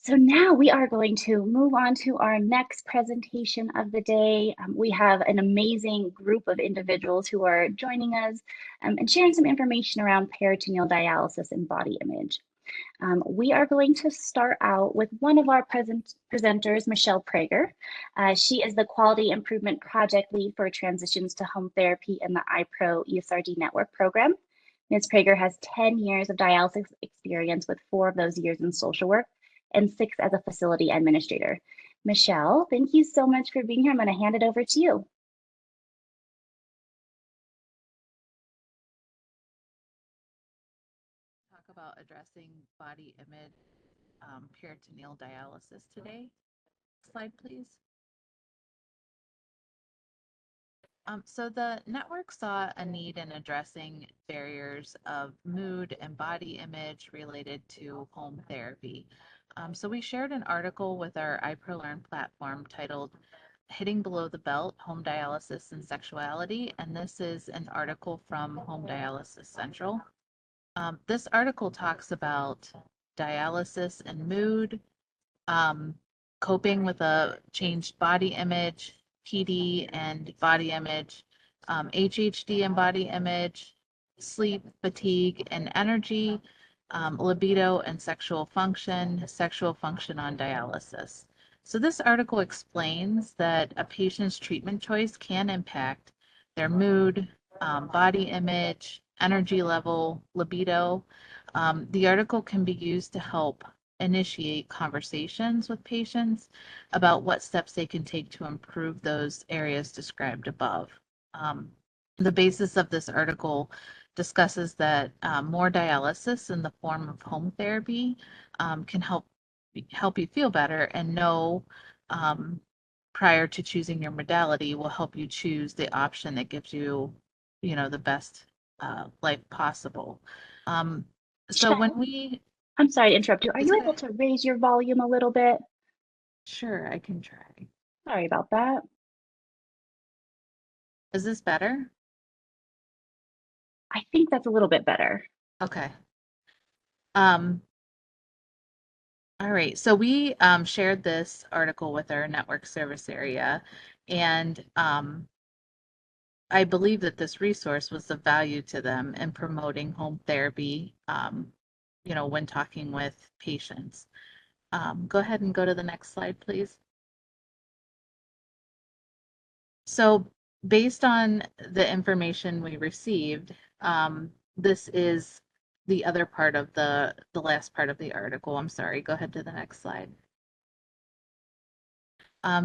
So now we are going to move on to our next presentation of the day. We have an amazing group of individuals who are joining us and sharing some information around peritoneal dialysis and body image. We are going to start out with one of our presenters, Michelle Prager. She is the Quality Improvement Project Lead for Transitions to Home Therapy in the iPro ESRD Network program. Ms. Prager has 10 years of dialysis experience, with 4 of those years in social work and 6 as a facility administrator. Michelle, thank you so much for being here. I'm going to hand it over to you. Talk about addressing body image peritoneal dialysis today. Slide, please. So the network saw a need in addressing barriers of mood and body image related to home therapy. So we shared an article with our iProLearn platform titled Hitting Below the Belt, Home Dialysis and Sexuality, and this is an article from Home Dialysis Central. This article talks about dialysis and mood, coping with a changed body image, PD and body image, HHD and body image, sleep, fatigue, and energy, libido and sexual function on dialysis. So this article explains that a patient's treatment choice can impact their mood, body image, energy level, libido. The article can be used to help initiate conversations with patients about what steps they can take to improve those areas described above. The basis of this article discusses that more dialysis in the form of home therapy can help you feel better, and know prior to choosing your modality will help you choose the option that gives you, the best life possible. So when we I'm sorry to interrupt you. Are you okay. able to raise your volume a little bit? Sure, I can try. Sorry about that. Is this better? I think that's a little bit better. Okay. All right. So we shared this article with our network service area, and I believe that this resource was of value to them in promoting home therapy, when talking with patients. Go ahead and go to the next slide, please. So based on the information we received, this is the other part of the last part of the article. I'm sorry, go ahead to the next slide.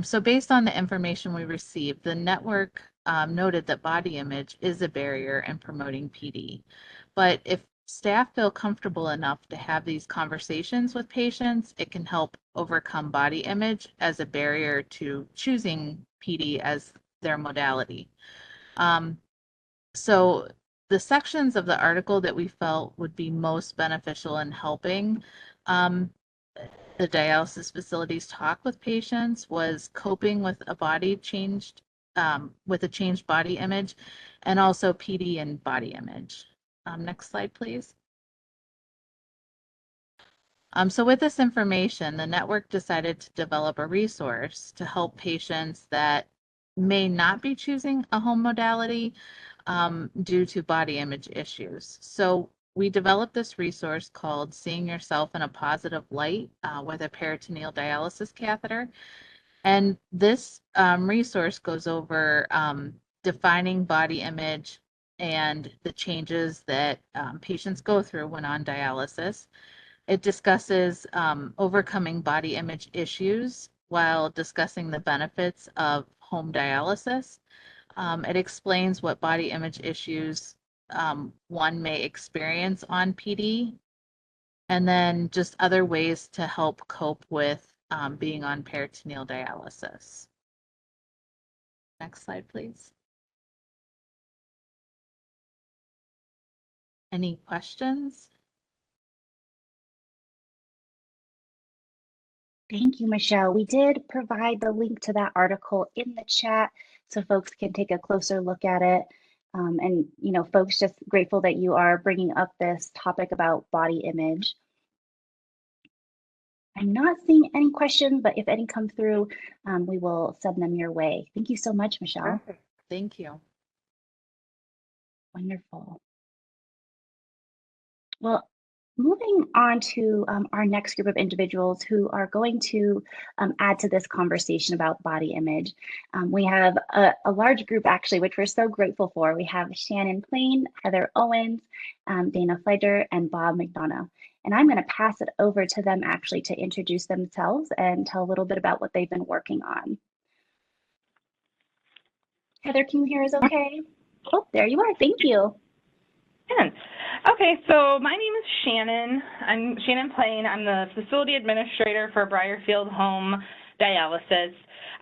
So based on the information we received, the network noted that body image is a barrier in promoting PD. But if staff feel comfortable enough to have these conversations with patients, it can help overcome body image as a barrier to choosing PD as their modality. So the sections of the article that we felt would be most beneficial in helping the dialysis facilities talk with patients was coping with a changed body image, and also PD and body image. Next slide, please. So with this information, the network decided to develop a resource to help patients that may not be choosing a home modality due to body image issues. So we developed this resource called Seeing Yourself in a Positive Light with a Peritoneal Dialysis Catheter. And this resource goes over defining body image and the changes that patients go through when on dialysis. It discusses overcoming body image issues while discussing the benefits of home dialysis. It explains what body image issues one may experience on PD, and then just other ways to help cope with being on peritoneal dialysis. Next slide, please. Any questions? Thank you, Michelle. We did provide the link to that article in the chat so folks can take a closer look at it. And, folks, just grateful that you are bringing up this topic about body image. I'm not seeing any questions, but if any come through, we will send them your way. Thank you so much, Michelle. Perfect. Thank you. Wonderful. Well, moving on to our next group of individuals who are going to add to this conversation about body image. We have a large group actually, which we're so grateful for. We have Shannon Plaine, Heather Owens, Dana Phlegar, and Bob McDonagh. And I'm going to pass it over to them actually to introduce themselves and tell a little bit about what they've been working on. Heather, can you hear us okay? Oh, there you are. Thank you. Okay, so my name is Shannon. I'm Shannon Plaine. I'm the facility administrator for Briarfield Home Dialysis.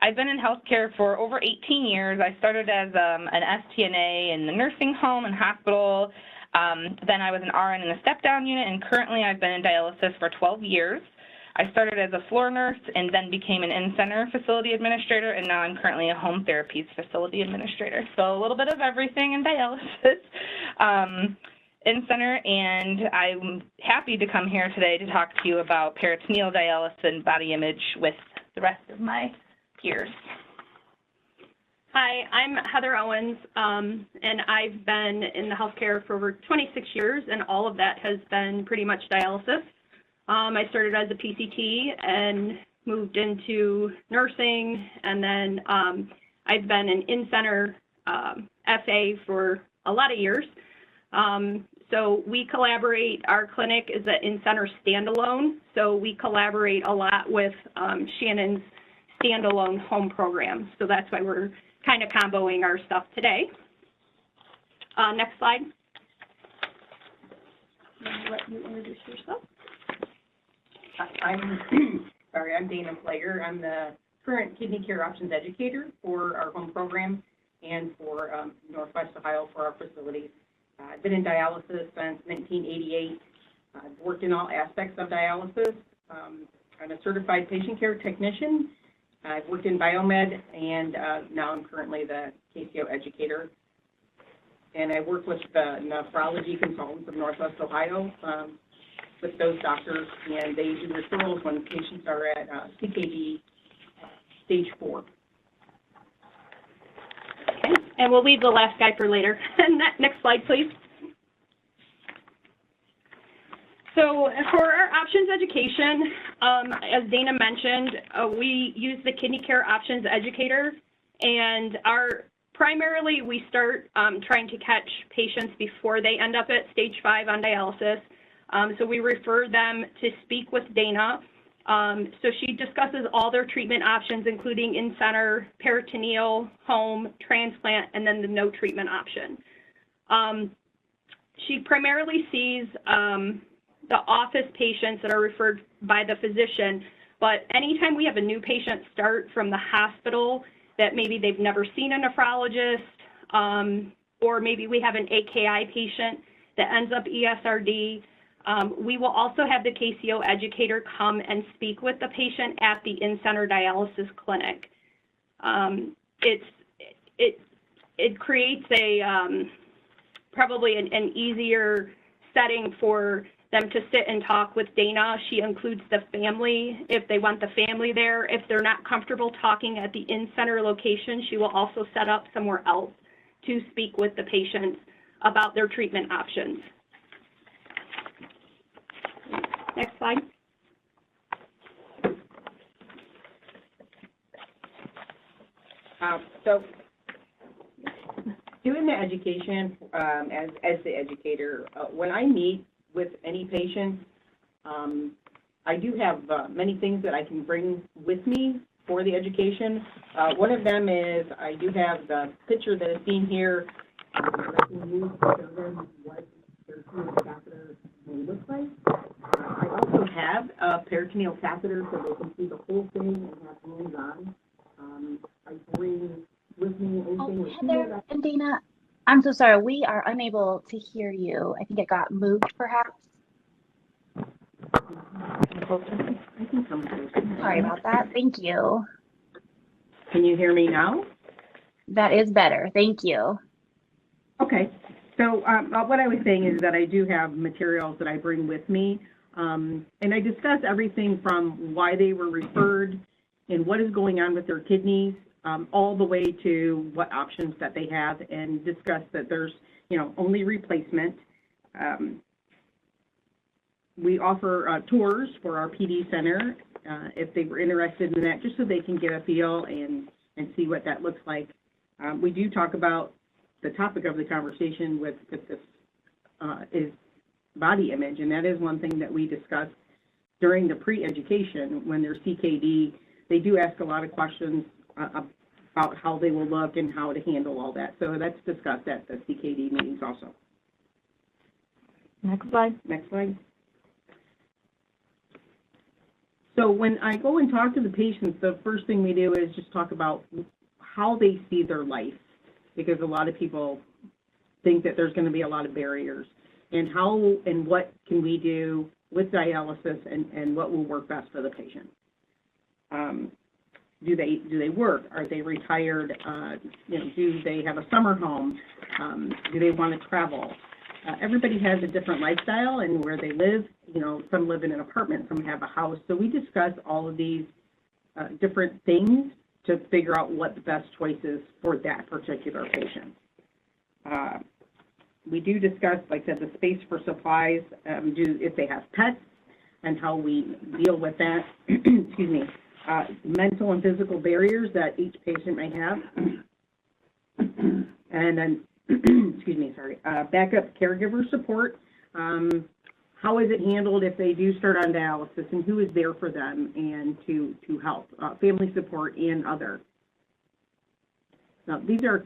I've been in healthcare for over 18 years. I started as an STNA in the nursing home and hospital. Then I was an RN in the step-down unit, and currently I've been in dialysis for 12 years. I started as a floor nurse and then became an in-center facility administrator, and now I'm currently a home therapies facility administrator. So a little bit of everything in dialysis in-center, and I'm happy to come here today to talk to you about peritoneal dialysis and body image with the rest of my peers. Hi, I'm Heather Owens, and I've been in the healthcare for over 26 years, and all of that has been pretty much dialysis. I started as a PCT and moved into nursing, and then I've been an in-center FA for a lot of years. So we collaborate, our clinic is an in-center standalone, so we collaborate a lot with Shannon's standalone home program. So that's why we're kind of comboing our stuff today. Next slide. I'll let you introduce yourself. I'm Dana Phlegar. I'm the current kidney care options educator for our home program and for Northwest Ohio for our facilities. I've been in dialysis since 1988. I've worked in all aspects of dialysis. I'm a certified patient care technician. I've worked in biomed, and now I'm currently the KCO educator. And I work with the nephrology consultants of Northwest Ohio with those doctors, and they do referrals when patients are at CKD stage 4. Okay, and we'll leave the last guy for later. Next slide, please. So for our options education, as Dana mentioned, we use the Kidney Care Options Educator, and primarily we start trying to catch patients before they end up at stage 5 on dialysis. So we refer them to speak with Dana. So she discusses all their treatment options, including in-center, peritoneal, home, transplant, and then the no treatment option. She primarily sees the office patients that are referred by the physician, but anytime we have a new patient start from the hospital that maybe they've never seen a nephrologist, or maybe we have an AKI patient that ends up ESRD, we will also have the KCO educator come and speak with the patient at the in-center dialysis clinic. It creates a probably an easier setting for them to sit and talk with Dana. She includes the family if they want the family there. If they're not comfortable talking at the in-center location, she will also set up somewhere else to speak with the patients about their treatment options. Next slide. So doing the education as the educator, when I meet with any patient, I do have many things that I can bring with me for the education. One of them is I do have the picture that is seen here that I can use to show them what peritoneal catheter may look like. I also have a peritoneal catheter so they can see the whole thing and have hands-on. I bring with me anything with Heather and Dana, I'm so sorry. We are unable to hear you. I think it got moved, perhaps. Sorry about that. Thank you. Can you hear me now? That is better. Thank you. Okay. So what I was saying is that I do have materials that I bring with me And I discussed everything from why they were referred and what is going on with their kidneys, all the way to what options that they have, and discuss that there's, only replacement. We offer tours for our PD center if they were interested in that, just so they can get a feel and see what that looks like. We do talk about the topic of the conversation with this is body image, and that is one thing that we discuss during the pre-education. When they're CKD, they do ask a lot of questions about how they will look and how to handle all that. So that's discussed at the CKD meetings also. Next slide. Next slide. So when I go and talk to the patients, the first thing we do is just talk about how they see their life, because a lot of people think that there's going to be a lot of barriers, and how and what can we do with dialysis, and what will work best for the patient. Do they work? Are they retired? Do they have a summer home? Do they want to travel? Everybody has a different lifestyle and where they live. Some live in an apartment, some have a house. So we discuss all of these different things to figure out what the best choice is for that particular patient. We do discuss, like I said, the space for supplies, if they have pets, and how we deal with that. Excuse me. Mental and physical barriers that each patient may have. And then, excuse me, sorry, backup caregiver support. How is it handled if they do start on dialysis, and who is there for them and to help? Family support and other. Now, these are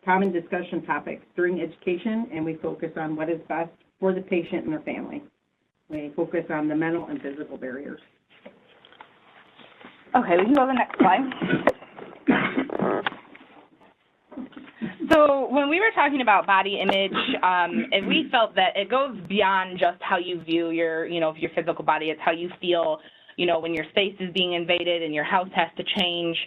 common discussion topics during education, and we focus on what is best for the patient and their family. We focus on the mental and physical barriers. Okay, we can go to the next slide. So when we were talking about body image, and we felt that it goes beyond just how you view your physical body. It's how you feel, when your space is being invaded and your house has to change,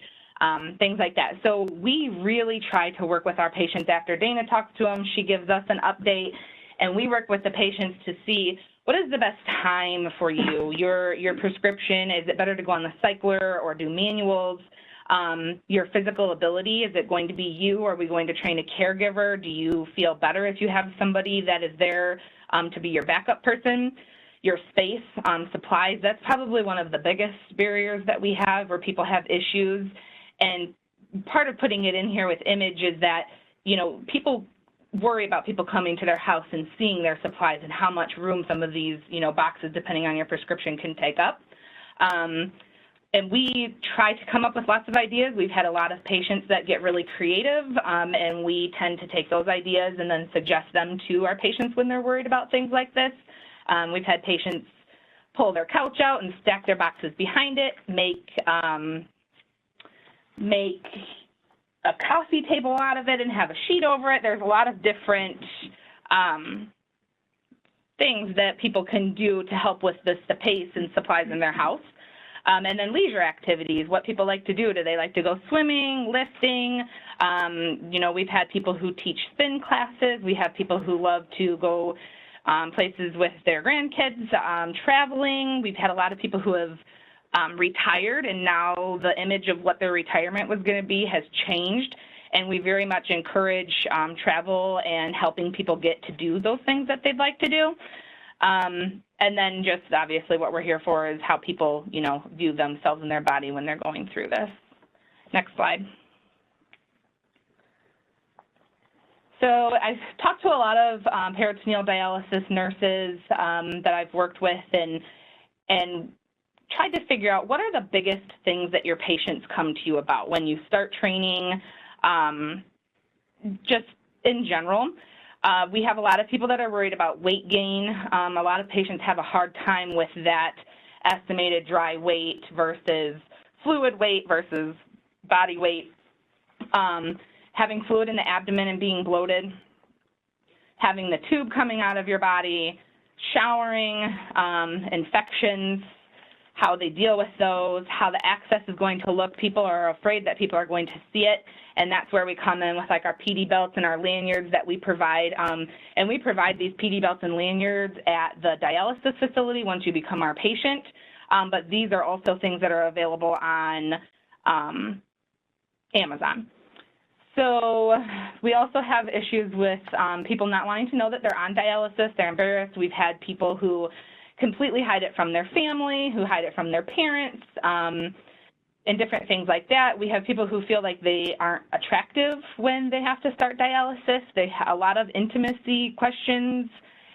things like that. So we really try to work with our patients. After Dana talks to them, she gives us an update, and we work with the patients to see what is the best time for you. Your prescription, is it better to go on the cycler or do manuals? Your physical ability, is it going to be you, or are we going to train a caregiver? Do you feel better if you have somebody that is there to be your backup person? Your space, supplies, that's probably one of the biggest barriers that we have where people have issues. And part of putting it in here with image is that, people worry about people coming to their house and seeing their supplies and how much room some of these, boxes, depending on your prescription, can take up. And we try to come up with lots of ideas. We've had a lot of patients that get really creative, and we tend to take those ideas and then suggest them to our patients when they're worried about things like this. We've had patients pull their couch out and stack their boxes behind it, make a coffee table out of it and have a sheet over it. There's a lot of different things that people can do to help with the space and supplies in their house. And then leisure activities, what people like to do. Do they like to go swimming, lifting? We've had people who teach spin classes. We have people who love to go places with their grandkids, traveling. We've had a lot of people who have retired, and now the image of what their retirement was going to be has changed. And we very much encourage travel and helping people get to do those things that they'd like to do. And then just obviously what we're here for is how people, view themselves and their body when they're going through this. Next slide. So I've talked to a lot of peritoneal dialysis nurses that I've worked with and tried to figure out what are the biggest things that your patients come to you about when you start training, just in general. We have a lot of people that are worried about weight gain. A lot of patients have a hard time with that estimated dry weight versus fluid weight versus body weight. Having fluid in the abdomen and being bloated, having the tube coming out of your body, showering, infections, how they deal with those, how the access is going to look. People are afraid that people are going to see it, and that's where we come in with like our PD belts and our lanyards that we provide. And we provide these PD belts and lanyards at the dialysis facility once you become our patient. But these are also things that are available on Amazon. So we also have issues with people not wanting to know that they're on dialysis. They're embarrassed. We've had people who completely hide it from their family, who hide it from their parents, and different things like that. We have people who feel like they aren't attractive when they have to start dialysis. They have a lot of intimacy questions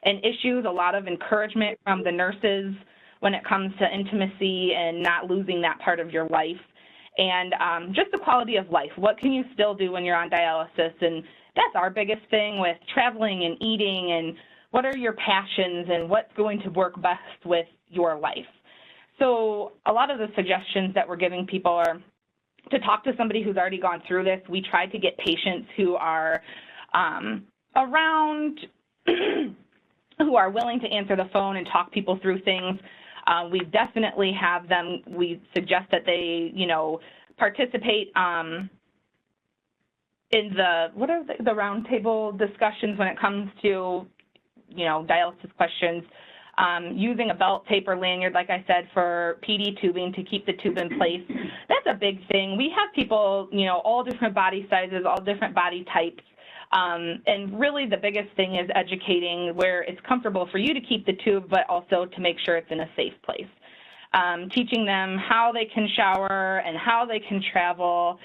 and issues, a lot of encouragement from the nurses when it comes to intimacy and not losing that part of your life. And just the quality of life. What can you still do when you're on dialysis? And that's our biggest thing with traveling and eating, and what are your passions and what's going to work best with your life. So a lot of the suggestions that we're giving people are to talk to somebody who's already gone through this. We try to get patients who are around, who are willing to answer the phone and talk people through things. We definitely have them, we suggest that they, you know, participate in the, what are the roundtable discussions when it comes to, you know, dialysis questions, using a belt, tape, or lanyard, like I said, for PD tubing to keep the tube in place. That's a big thing. We have people, you know, all different body sizes, all different body types. And really the biggest thing is educating where it's comfortable for you to keep the tube, but also to make sure it's in a safe place. Teaching them how they can shower and how they can travel.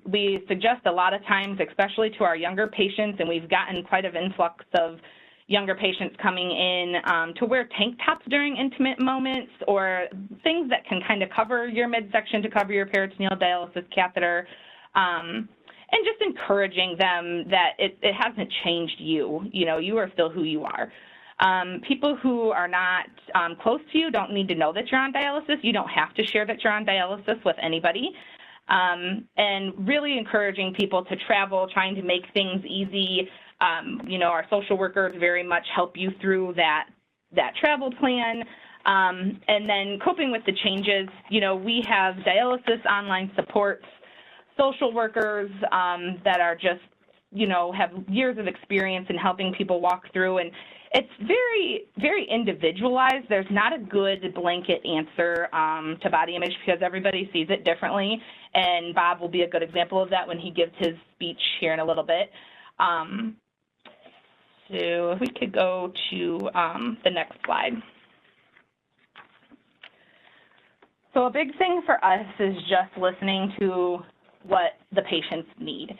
We suggest a lot of times, especially to our younger patients, and we've gotten quite an influx of younger patients coming in, to wear tank tops during intimate moments, or things that can kind of cover your midsection to cover your peritoneal dialysis catheter. And just encouraging them that it hasn't changed you. You know, you are still who you are. People who are not close to you don't need to know that you're on dialysis. You don't have to share that you're on dialysis with anybody. And really encouraging people to travel, trying to make things easy. You know, our social workers very much help you through that travel plan. And then coping with the changes. You know, we have dialysis online supports, social workers that are just, you know, have years of experience in helping people walk through, and it's very, very individualized. There's not a good blanket answer to body image because everybody sees it differently, and Bob will be a good example of that when he gives his speech here in a little bit. So if we could go to the next slide. So a big thing for us is just listening to what the patients need.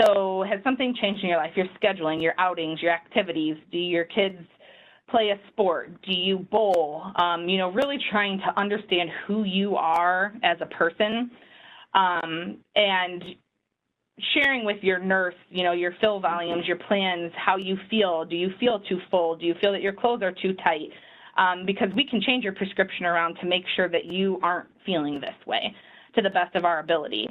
So has something changed in your life? Your scheduling, your outings, your activities? Do your kids play a sport? Do you bowl? You know, really trying to understand who you are as a person, and sharing with your nurse, you know, your fill volumes, your plans, how you feel. Do you feel too full? Do you feel that your clothes are too tight? Because we can change your prescription around to make sure that you aren't feeling this way to the best of our ability.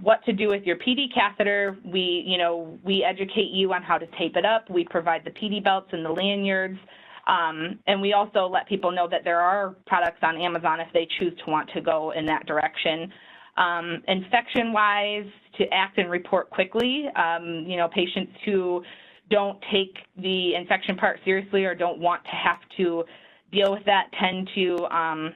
What to do with your PD catheter, we educate you on how to tape it up. We provide the PD belts and the lanyards. And we also let people know that there are products on Amazon if they choose to want to go in that direction. Infection-wise, to act and report quickly. You know, patients who don't take the infection part seriously or don't want to have to deal with that tend to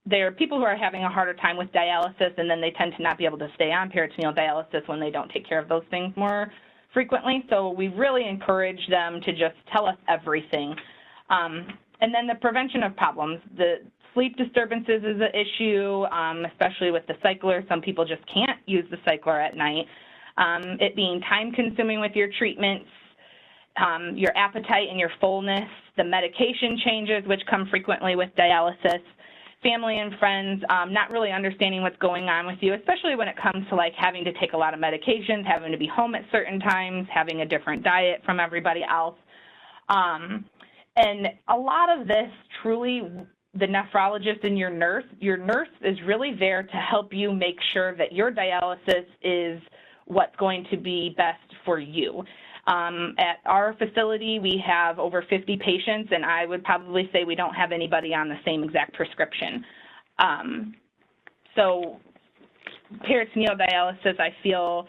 there are people who are having a harder time with dialysis, and then they tend to not be able to stay on peritoneal dialysis when they don't take care of those things more frequently. So we really encourage them to just tell us everything. And then the prevention of problems. The sleep disturbances is an issue, especially with the cycler. Some people just can't use the cycler at night. It being time-consuming with your treatments, your appetite and your fullness, the medication changes, which come frequently with dialysis, family and friends not really understanding what's going on with you, especially when it comes to like having to take a lot of medications, having to be home at certain times, having a different diet from everybody else. And a lot of this, truly, the nephrologist and your nurse is really there to help you make sure that your dialysis is what's going to be best for you. At our facility, we have over 50 patients, and I would probably say we don't have anybody on the same exact prescription. So peritoneal dialysis, I feel,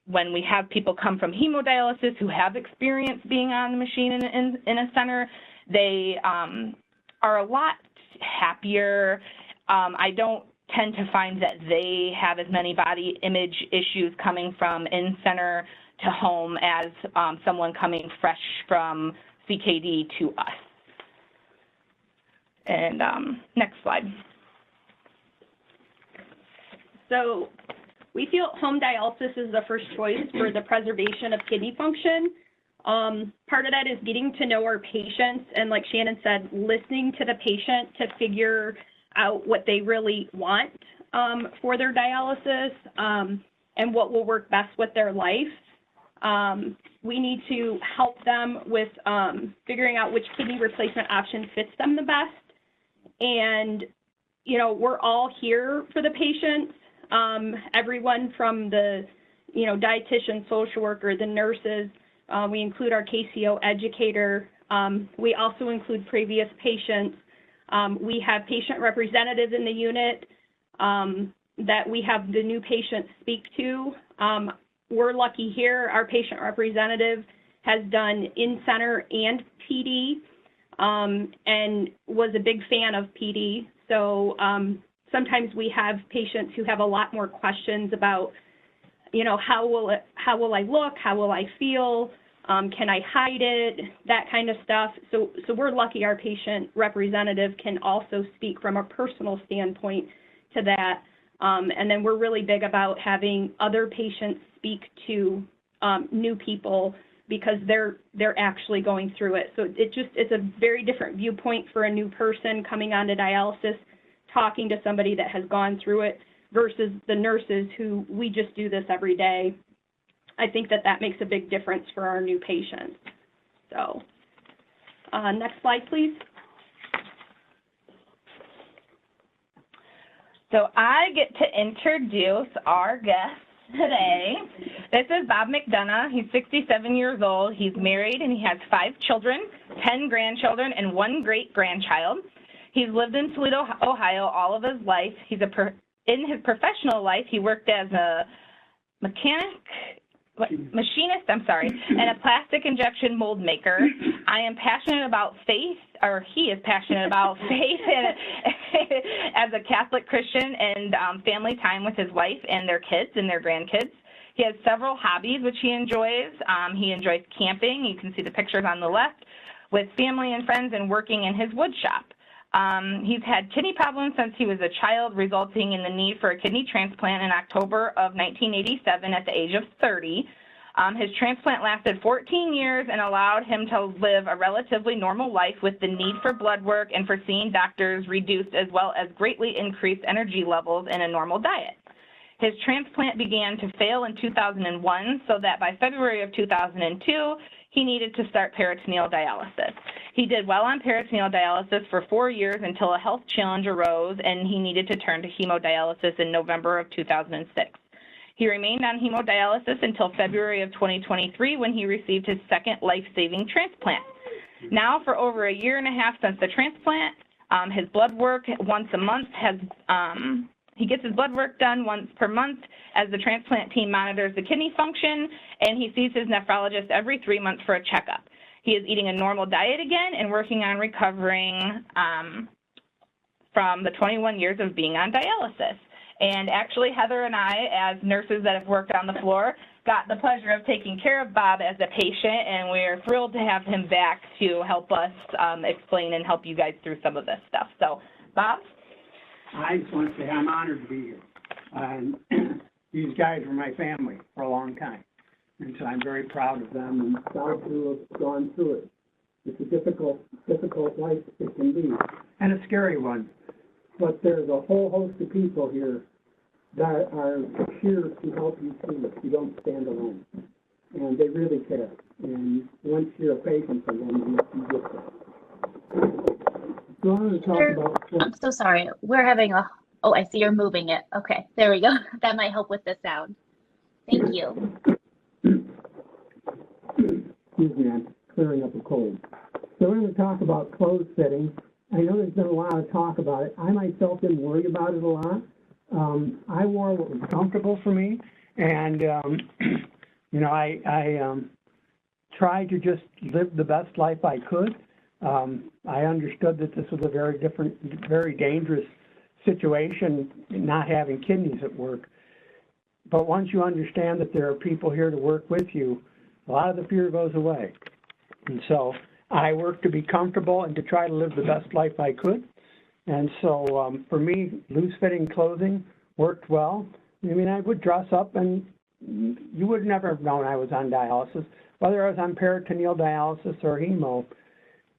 when we have people come from hemodialysis who have experience being on the machine in a center, they are a lot happier. I don't tend to find that they have as many body image issues coming from in-center to home as someone coming fresh from CKD to us. And next slide. So we feel home dialysis is the first choice for the preservation of kidney function. Part of that is getting to know our patients and, like Shannon said, listening to the patient to figure out what they really want for their dialysis and what will work best with their life. We need to help them with figuring out which kidney replacement option fits them the best. And, you know, we're all here for the patients. Everyone from the, you know, dietitian, social worker, the nurses. We include our KCO educator. We also include previous patients. We have patient representatives in the unit that we have the new patients speak to. We're lucky here. Our patient representative has done in-center and PD and was a big fan of PD. So sometimes we have patients who have a lot more questions about, you know, how will I look? How will I feel? Can I hide it? That kind of stuff. So we're lucky our patient representative can also speak from a personal standpoint to that. And then we're really big about having other patients speak to new people because they're actually going through it. So it's a very different viewpoint for a new person coming onto dialysis, talking to somebody that has gone through it versus the nurses who we just do this every day. I think that makes a big difference for our new patients. So next slide, please. So I get to introduce our guest today. This is Bob McDonagh. He's 67 years old. He's married and he has 5 children, 10 grandchildren, and 1 great-grandchild. He's lived in Toledo, Ohio all of his life. In his professional life, he worked as a machinist, and a plastic injection mold maker. I am passionate about faith, or he is passionate about faith and as a Catholic Christian and family time with his wife and their kids and their grandkids. He has several hobbies which he enjoys. He enjoys camping. You can see the pictures on the left, with family and friends, and working in his wood shop. He's had kidney problems since he was a child, resulting in the need for a kidney transplant in October of 1987 at the age of 30. His transplant lasted 14 years and allowed him to live a relatively normal life with the need for blood work and for seeing doctors reduced, as well as greatly increased energy levels in a normal diet. His transplant began to fail in 2001, so that by February of 2002, he needed to start peritoneal dialysis. He did well on peritoneal dialysis for 4 years until a health challenge arose and he needed to turn to hemodialysis in November of 2006. He remained on hemodialysis until February of 2023 when he received his second life-saving transplant. Now, for over a year and a half since the transplant, his blood work once a month has he gets his blood work done once per month as the transplant team monitors the kidney function, and he sees his nephrologist every 3 months for a checkup. He is eating a normal diet again and working on recovering from the 21 years of being on dialysis. And actually, Heather and I, as nurses that have worked on the floor, got the pleasure of taking care of Bob as a patient, and we're thrilled to have him back to help us explain and help you guys through some of this stuff. So, Bob? I just want to say I'm honored to be here. These guys were my family for a long time, and so I'm very proud of them and proud to have gone through it. It's a difficult life it can be, and a scary one. But there's a whole host of people here that are here to help you through it. You don't stand alone, and they really care. And once you're a patient for them, you get that. So I want to talk about. I'm so sorry. We're having a. Oh, I see you're moving it. Okay, there we go. That might help with the sound. Thank you. Excuse me, I'm clearing up a cold. So we're going to talk about clothes fitting. I know there's been a lot of talk about it. I myself didn't worry about it a lot. I wore what was comfortable for me, and you know, I tried to just live the best life I could. I understood that this was a very dangerous situation, not having kidneys at work. But once you understand that there are people here to work with you, a lot of the fear goes away. And so I worked to be comfortable and to try to live the best life I could. And so for me, loose-fitting clothing worked well. I mean, I would dress up, and you would never have known I was on dialysis. Whether I was on peritoneal dialysis or hemo,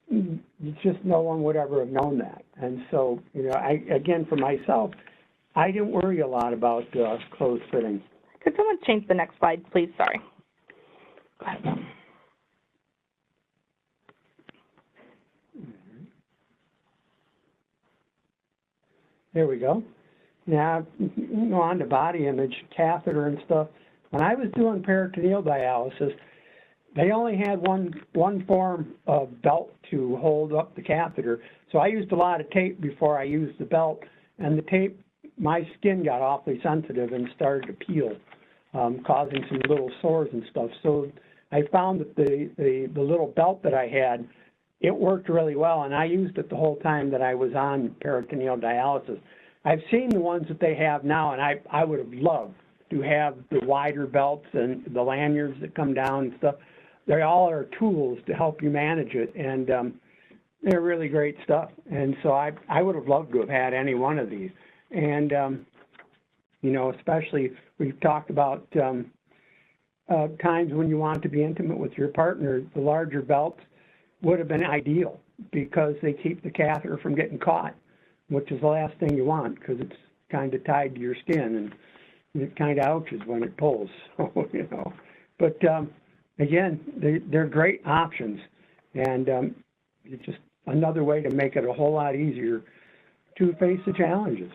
it's just no one would ever have known that. And so, you know, again, for myself, I didn't worry a lot about clothes fitting. Could someone change the next slide, please? Sorry. Go ahead. There we go. Now, you know, on to body image, catheter and stuff. When I was doing peritoneal dialysis, they only had one form of belt to hold up the catheter. So I used a lot of tape before I used the belt, and the tape, my skin got awfully sensitive and started to peel, causing some little sores and stuff. So I found that the little belt that I had, it worked really well, and I used it the whole time that I was on peritoneal dialysis. I've seen the ones that they have now, and I would have loved to have the wider belts and the lanyards that come down and stuff. They all are tools to help you manage it, and they're really great stuff. And so I would have loved to have had any one of these. And, you know, especially we've talked about times when you want to be intimate with your partner, the larger belts would have been ideal because they keep the catheter from getting caught, which is the last thing you want because it's kind of tied to your skin and it kind of ouches when it pulls, so, you know. But again, they're great options, and it's just another way to make it a whole lot easier to face the challenges.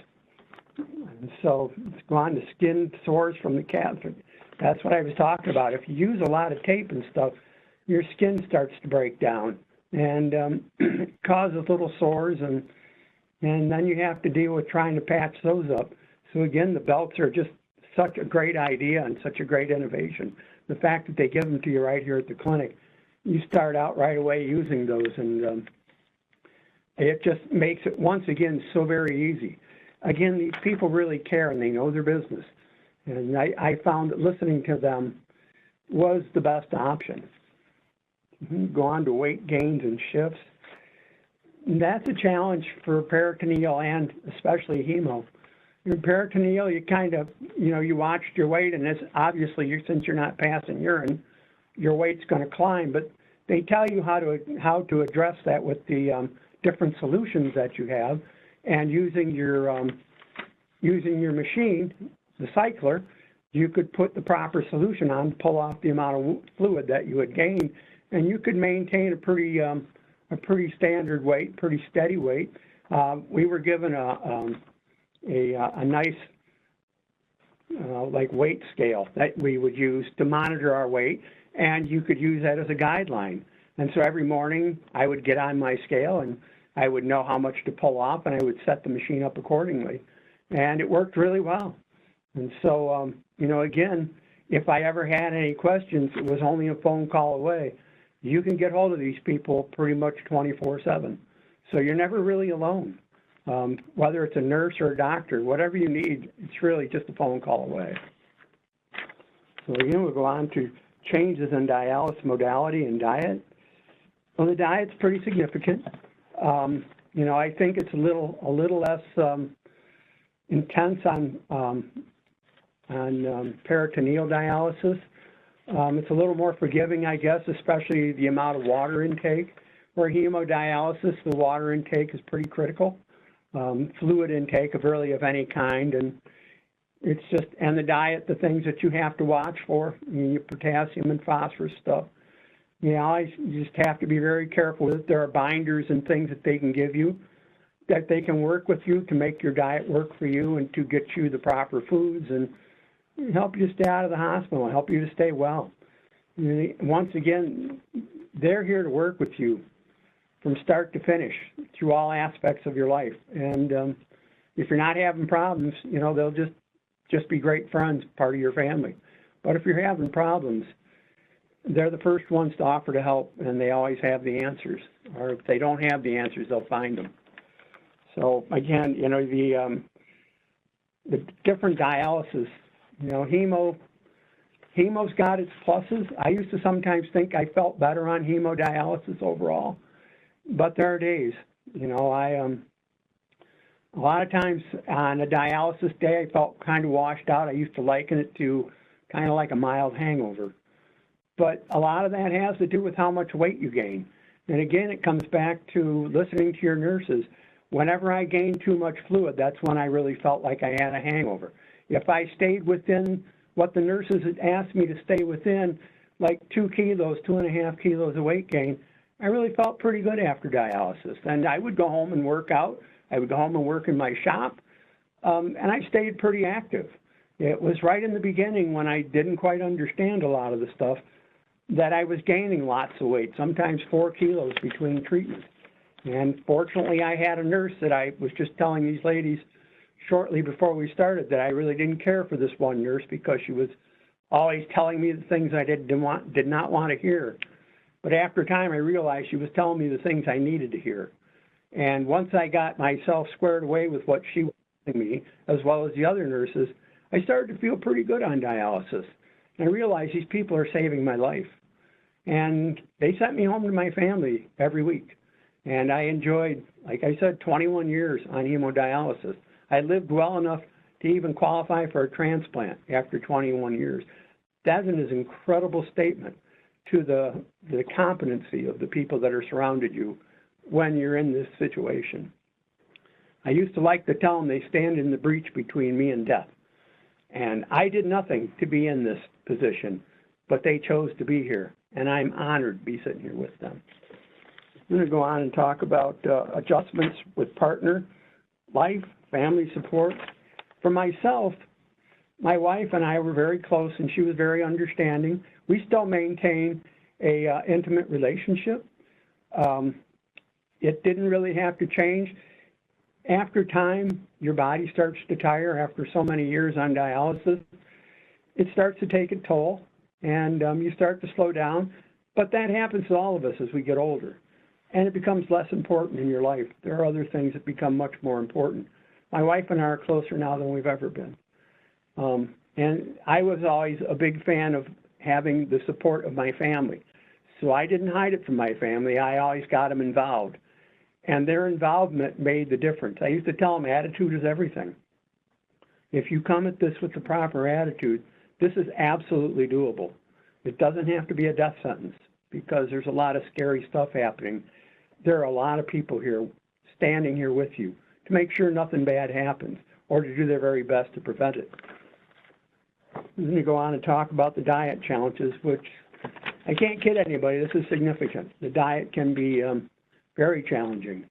And so let's go on to skin sores from the catheter. That's what I was talking about. If you use a lot of tape and stuff, your skin starts to break down and it causes little sores, and then you have to deal with trying to patch those up. So again, the belts are just such a great idea and such a great innovation. The fact that they give them to you right here at the clinic, you start out right away using those, and it just makes it, once again, so very easy. Again, these people really care and they know their business. And I found that listening to them was the best option. Go on to weight gains and shifts. And that's a challenge for peritoneal and especially hemo. Your peritoneal, you kind of, you know, you watched your weight, and it's obviously, since you're not passing urine, your weight's going to climb, but they tell you how to address that with the different solutions that you have, and using your machine, the cycler, you could put the proper solution on to pull off the amount of fluid that you had gained, and you could maintain a pretty standard weight, pretty steady weight. We were given a nice like weight scale that we would use to monitor our weight, and you could use that as a guideline. And so every morning I would get on my scale and I would know how much to pull off, and I would set the machine up accordingly. And it worked really well. And so, you know, again, if I ever had any questions, it was only a phone call away. You can get hold of these people pretty much 24/7. So you're never really alone. Whether it's a nurse or a doctor, whatever you need, it's really just a phone call away. So again, we'll go on to changes in dialysis modality and diet. Well, the diet's pretty significant. You know, I think it's a little less intense on peritoneal dialysis. It's a little more forgiving, I guess, especially the amount of water intake. Where hemodialysis, the water intake is pretty critical. Fluid intake of any kind, and it's just, and the diet, the things that you have to watch for, your potassium and phosphorus stuff. You know, you just have to be very careful with it. There are binders and things that they can give you that they can work with you to make your diet work for you and to get you the proper foods and help you stay out of the hospital and help you to stay well. Once again, they're here to work with you from start to finish through all aspects of your life. And if you're not having problems, they'll just be great friends, part of your family. But if you're having problems, they're the first ones to offer to help, and they always have the answers. Or if they don't have the answers, they'll find them. So again, the different dialysis, hemo's got its pluses. I used to sometimes think I felt better on hemodialysis overall, but there are days, a lot of times on a dialysis day, I felt kind of washed out. I used to liken it to kind of like a mild hangover. But a lot of that has to do with how much weight you gain. And again, it comes back to listening to your nurses. Whenever I gained too much fluid, that's when I really felt like I had a hangover. If I stayed within what the nurses had asked me to stay within, like 2 kilos, 2.5 kilos of weight gain, I really felt pretty good after dialysis. And I would go home and work out. I would go home and work in my shop, and I stayed pretty active. It was right in the beginning when I didn't quite understand a lot of the stuff that I was gaining lots of weight, sometimes 4 kilos between treatments. And fortunately, I had a nurse that I was just telling these ladies shortly before we started that I really didn't care for this one nurse because she was always telling me the things I did not want to hear. But after time, I realized she was telling me the things I needed to hear. And once I got myself squared away with what she was telling me, as well as the other nurses, I started to feel pretty good on dialysis. And I realized these people are saving my life. And they sent me home to my family every week. And I enjoyed, like I said, 21 years on hemodialysis. I lived well enough to even qualify for a transplant after 21 years. That is an incredible statement to the competency of the people that are surrounded you when you're in this situation. I used to like to tell them they stand in the breach between me and death. And I did nothing to be in this position, but they chose to be here. And I'm honored to be sitting here with them. I'm going to go on and talk about adjustments with partner, life, family support. For myself, my wife and I were very close, and she was very understanding. We still maintain a intimate relationship. It didn't really have to change. After time, your body starts to tire after so many years on dialysis. It starts to take a toll, and you start to slow down. But that happens to all of us as we get older, and it becomes less important in your life. There are other things that become much more important. My wife and I are closer now than we've ever been. And I was always a big fan of having the support of my family. So I didn't hide it from my family. I always got them involved. And their involvement made the difference. I used to tell them attitude is everything. If you come at this with the proper attitude, this is absolutely doable. It doesn't have to be a death sentence because there's a lot of scary stuff happening. There are a lot of people here standing here with you to make sure nothing bad happens or to do their very best to prevent it. I'm going to go on and talk about the diet challenges, which I can't kid anybody, this is significant. The diet can be very challenging.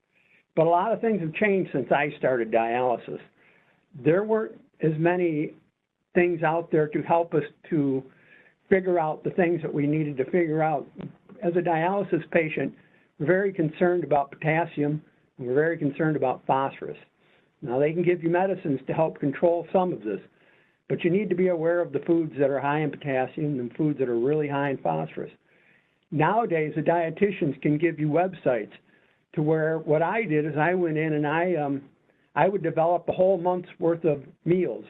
But a lot of things have changed since I started dialysis. There weren't as many things out there to help us to figure out the things that we needed to figure out. As a dialysis patient, we're very concerned about potassium, and we're very concerned about phosphorus. Now, they can give you medicines to help control some of this, but you need to be aware of the foods that are high in potassium and foods that are really high in phosphorus. Nowadays, the dietitians can give you websites to where what I did is I went in and I would develop a whole month's worth of meals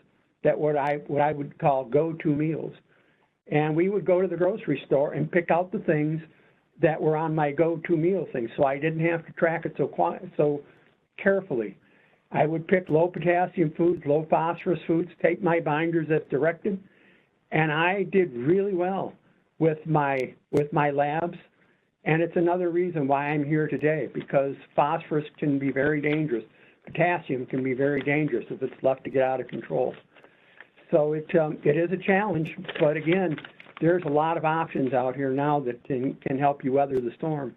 that what I would call go-to meals. And we would go to the grocery store and pick out the things that were on my go-to meal things, so I didn't have to track it so carefully. I would pick low potassium foods, low phosphorus foods, take my binders as directed, and I did really well with my labs. And it's another reason why I'm here today, because phosphorus can be very dangerous. Potassium can be very dangerous if it's left to get out of control. So it is a challenge, but again, there's a lot of options out here now that can help you weather the storm.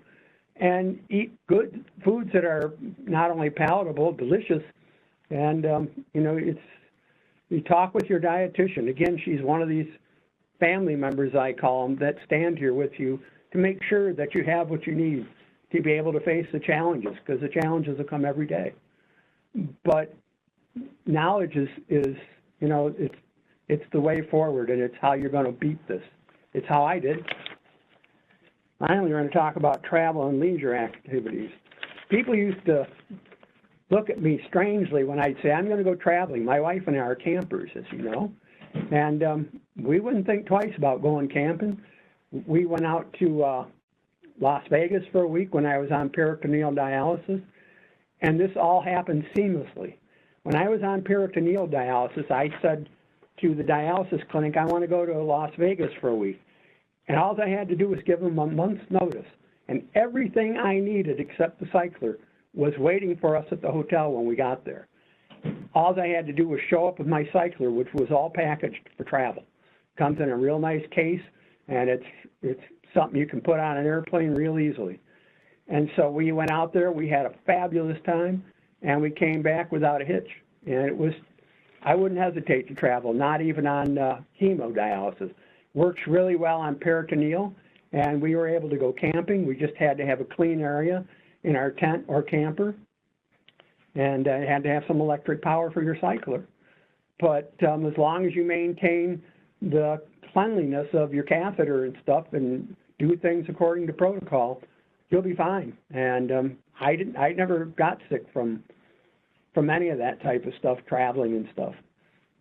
And eat good foods that are not only palatable, delicious, and you talk with your dietitian. Again, she's one of these family members, I call them, that stand here with you to make sure that you have what you need to be able to face the challenges, because the challenges will come every day. But knowledge is you know, it's the way forward, and it's how you're going to beat this. It's how I did. Finally, we're going to talk about travel and leisure activities. People used to look at me strangely when I'd say, I'm going to go traveling. My wife and I are campers, as you know, and we wouldn't think twice about going camping. We went out to Las Vegas for a week when I was on peritoneal dialysis, and this all happened seamlessly. When I was on peritoneal dialysis, I said to the dialysis clinic, I want to go to Las Vegas for a week. And all I had to do was give them a month's notice. And everything I needed except the cycler was waiting for us at the hotel when we got there. All I had to do was show up with my cycler, which was all packaged for travel. Comes in a real nice case, and it's something you can put on an airplane real easily. And so we went out there, we had a fabulous time, and we came back without a hitch. And it was, I wouldn't hesitate to travel, not even on hemodialysis. Works really well on peritoneal, and we were able to go camping. We just had to have a clean area in our tent or camper, and had to have some electric power for your cycler. But as long as you maintain the cleanliness of your catheter and stuff and do things according to protocol, you'll be fine. And I never got sick from any of that type of stuff, traveling and stuff.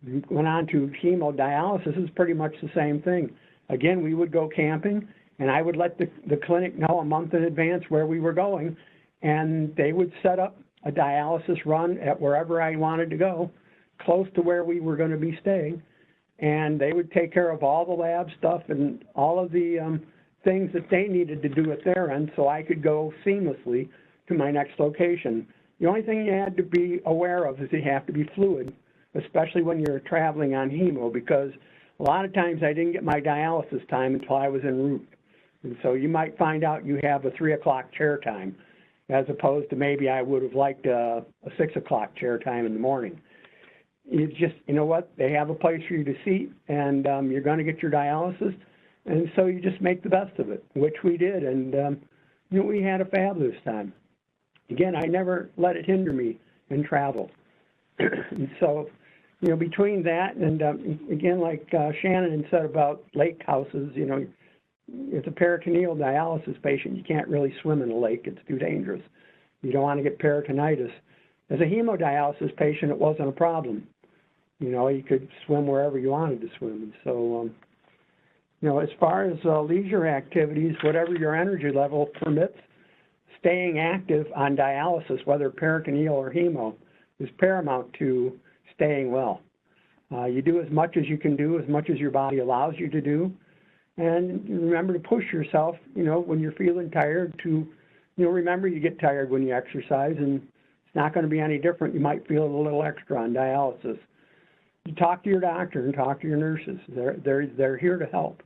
We went on to hemodialysis, is pretty much the same thing. Again, we would go camping, and I would let the clinic know a month in advance where we were going, and they would set up a dialysis run at wherever I wanted to go, close to where we were going to be staying, and they would take care of all the lab stuff and all of the things that they needed to do at their end so I could go seamlessly to my next location. The only thing you had to be aware of is you have to be fluid, especially when you're traveling on hemo, because a lot of times I didn't get my dialysis time until I was en route. And so you might find out you have a 3 o'clock chair time, as opposed to maybe I would have liked a 6 o'clock chair time in the morning. It's just, you know what, they have a place for you to seat, and you're going to get your dialysis, and so you just make the best of it, which we did, and you know, we had a fabulous time. Again, I never let it hinder me in travel. And so, you know, between that and, again, like Shannon said about lake houses, you know, as a peritoneal dialysis patient, you can't really swim in a lake. It's too dangerous. You don't want to get peritonitis. As a hemodialysis patient, it wasn't a problem. You know, you could swim wherever you wanted to swim. And so, you know, as far as leisure activities, whatever your energy level permits, staying active on dialysis, whether peritoneal or hemo, is paramount to staying well. You do as much as you can do, as much as your body allows you to do. And remember to push yourself, you know, when you're feeling tired to, you know, remember you get tired when you exercise, and it's not going to be any different. You might feel a little extra on dialysis. You talk to your doctor and talk to your nurses. They're here to help.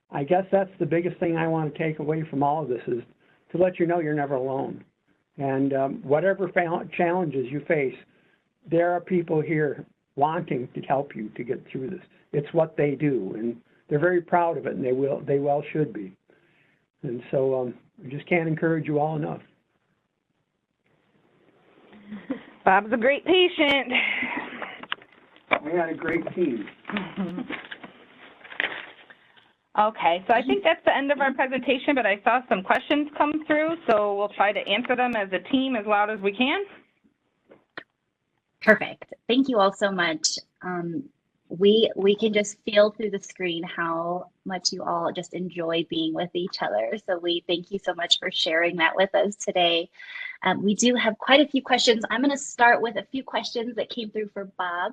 I guess that's the biggest thing I want to take away from all of this, is to let you know you're never alone. And whatever challenges you face, there are people here wanting to help you to get through this. It's what they do, and they're very proud of it, and they well should be. And so I just can't encourage you all enough. Bob's a great patient. We had a great team. Okay, so I think that's the end of our presentation, but I saw some questions come through, so we'll try to answer them as a team as loud as we can. Perfect. Thank you all so much. We can just feel through the screen how much you all just enjoy being with each other. So we thank you so much for sharing that with us today. We do have quite a few questions. I'm going to start with a few questions that came through for Bob,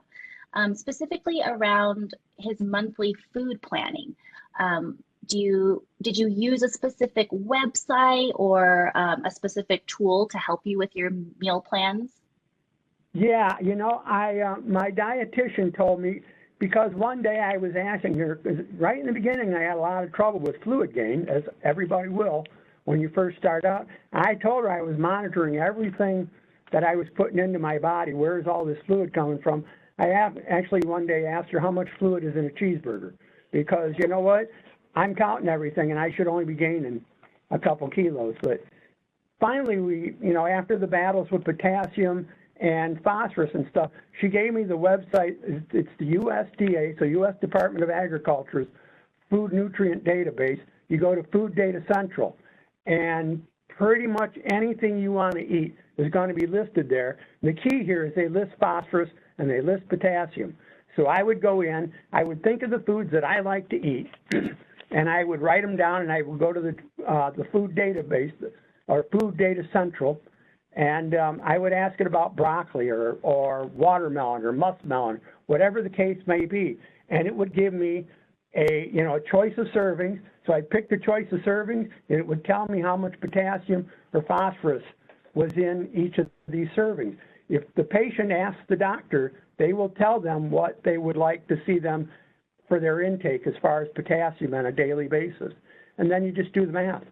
specifically around his monthly food planning. Did you use a specific website or a specific tool to help you with your meal plans? Yeah, you know, my dietitian told me, because one day I was asking her, because right in the beginning I had a lot of trouble with fluid gain, as everybody will when you first start out. I told her I was monitoring everything that I was putting into my body. Where's all this fluid coming from? I actually one day asked her how much fluid is in a cheeseburger. because you know what? I'm counting everything, and I should only be gaining a couple kilos. But finally, we, you know, after the battles with potassium and phosphorus and stuff, she gave me the website. It's the USDA, so U.S. Department of Agriculture's Food Nutrient Database. You go to Food Data Central, and pretty much anything you want to eat is going to be listed there. The key here is they list phosphorus and they list potassium. So I would go in, I would think of the foods that I like to eat, and I would write them down, and I would go to the food database, or Food Data Central, and I would ask it about broccoli or watermelon or muskmelon, whatever the case may be, and it would give me a choice of servings. So I'd pick the choice of servings, and it would tell me how much potassium or phosphorus was in each of these servings. If the patient asks the doctor, they will tell them what they would like to see them for their intake as far as potassium on a daily basis. And then you just do the math.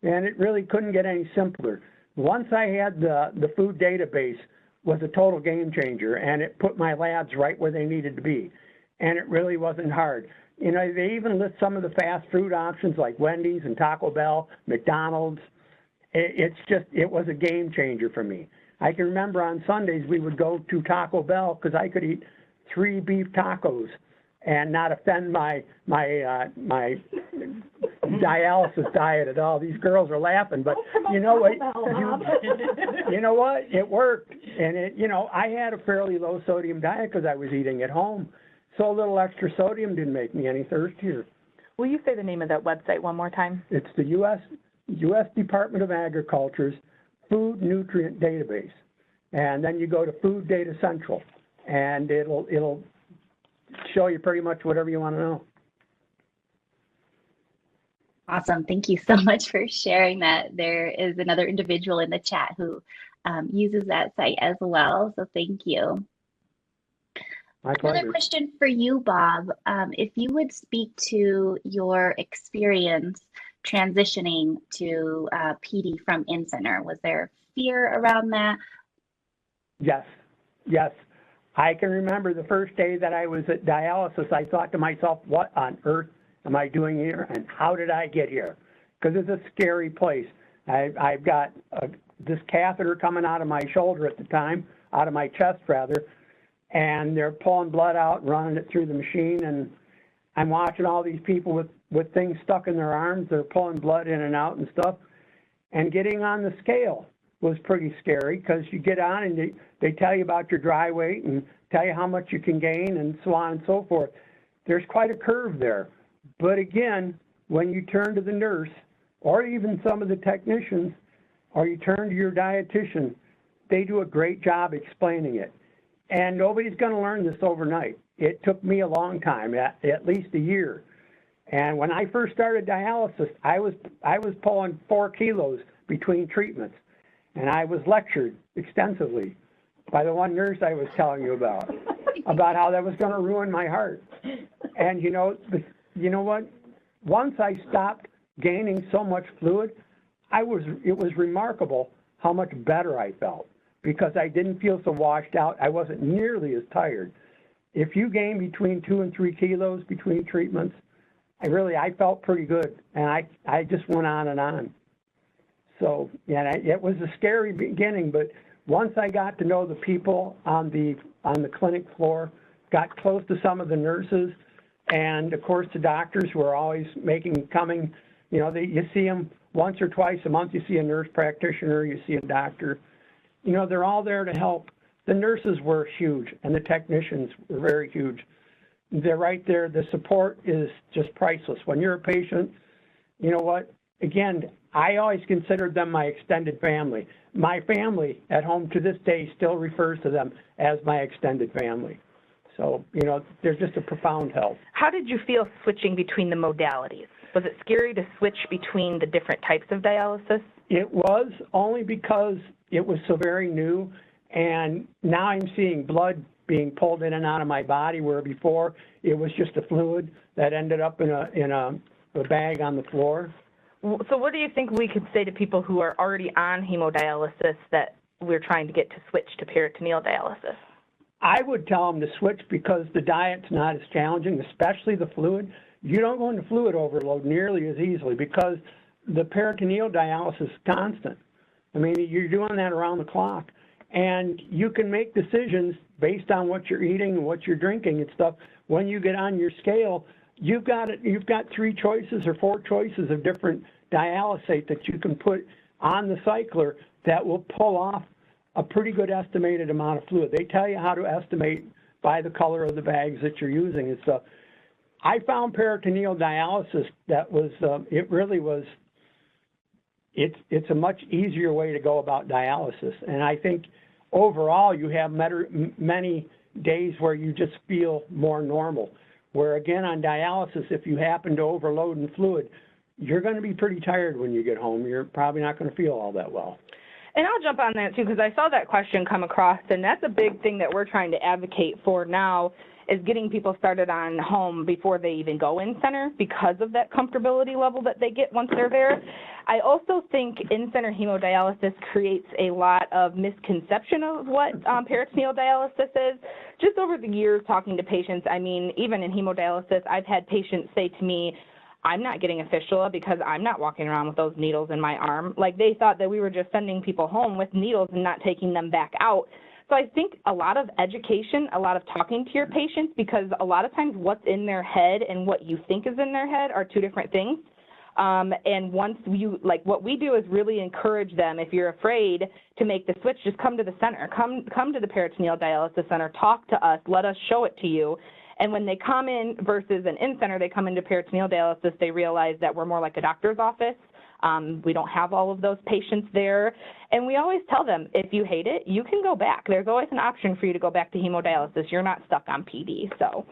And it really couldn't get any simpler. Once I had the food database, was a total game changer, and it put my labs right where they needed to be. And it really wasn't hard. You know, they even list some of the fast food options like Wendy's and Taco Bell, McDonald's. It was a game changer for me. I can remember on Sundays we would go to Taco Bell because I could eat 3 beef tacos and not offend my dialysis diet at all. These girls are laughing, but you know what? You know what? It worked, and I had a fairly low sodium diet because I was eating at home, so a little extra sodium didn't make me any thirstier. Will you say the name of that website one more time? It's the U.S. Department of Agriculture's Food Nutrient Database, and then you go to Food Data Central, and it'll show you pretty much whatever you want to know. Awesome. Thank you so much for sharing that. There is another individual in the chat who uses that site as well, so thank you. My pleasure. Another question for you, Bob. If you would speak to your experience transitioning to PD from in-center, was there fear around that? Yes. I can remember the first day that I was at dialysis, I thought to myself, what on earth am I doing here, and how did I get here? Because it's a scary place. I've got this catheter coming out of my shoulder at the time, out of my chest rather, and they're pulling blood out and running it through the machine, and I'm watching all these people with things stuck in their arms. They're pulling blood in and out and stuff, and getting on the scale was pretty scary because you get on and they tell you about your dry weight and tell you how much you can gain and so on and so forth. There's quite a curve there. But again, when you turn to the nurse or even some of the technicians, or you turn to your dietitian, they do a great job explaining it. And nobody's going to learn this overnight. It took me a long time, at least a year. And when I first started dialysis, I was pulling 4 kilos between treatments. And I was lectured extensively by the one nurse I was telling you about how that was going to ruin my heart. And you know what? Once I stopped gaining so much fluid, it was remarkable how much better I felt because I didn't feel so washed out. I wasn't nearly as tired. If you gain between 2 and 3 kilos between treatments, I felt pretty good, and I just went on and on. So, yeah, it was a scary beginning, but once I got to know the people on the clinic floor, got close to some of the nurses, and of course the doctors who are always coming, you see them once or twice a month. You see a nurse practitioner, you see a doctor. They're all there to help. The nurses were huge, and the technicians were very huge. They're right there. The support is just priceless. When you're a patient, you know what? Again, I always considered them my extended family. My family at home to this day still refers to them as my extended family. So, they're just a profound help. How did you feel switching between the modalities? Was it scary to switch between the different types of dialysis? It was, only because it was so very new, and now I'm seeing blood being pulled in and out of my body, where before it was just a fluid that ended up in a bag on the floor. So what do you think we could say to people who are already on hemodialysis that we're trying to get to switch to peritoneal dialysis? I would tell them to switch because the diet's not as challenging, especially the fluid. you don't go into fluid overload nearly as easily because the peritoneal dialysis is constant. I mean, you're doing that around the clock. And you can make decisions based on what you're eating and what you're drinking and stuff. When you get on your scale, you've got 3 choices or 4 choices of different dialysate that you can put on the cycler that will pull off a pretty good estimated amount of fluid. They tell you how to estimate by the color of the bags that you're using and stuff. I found peritoneal dialysis that was, it really was, it's a much easier way to go about dialysis. And I think overall you have many days where you just feel more normal. Where again on dialysis, if you happen to overload in fluid, you're going to be pretty tired when you get home. You're probably not going to feel all that well. And I'll jump on that too, because I saw that question come across, and that's a big thing that we're trying to advocate for now, is getting people started on home before they even go in center because of that comfortability level that they get once they're there. I also think in-center hemodialysis creates a lot of misconception of what peritoneal dialysis is. Just over the years talking to patients, I mean, even in hemodialysis, I've had patients say to me, I'm not getting a fistula because I'm not walking around with those needles in my arm. Like they thought that we were just sending people home with needles and not taking them back out. So I think a lot of education, a lot of talking to your patients, because a lot of times what's in their head and what you think is in their head are 2 different things. And once you, like what we do is really encourage them, if you're afraid to make the switch, just come to the center, come to the peritoneal dialysis center, talk to us, let us show it to you. And when they come in versus an in-center, they come into peritoneal dialysis, they realize that we're more like a doctor's office. We don't have all of those patients there. And we always tell them, if you hate it, you can go back. There's always an option for you to go back to hemodialysis. You're not stuck on PD. So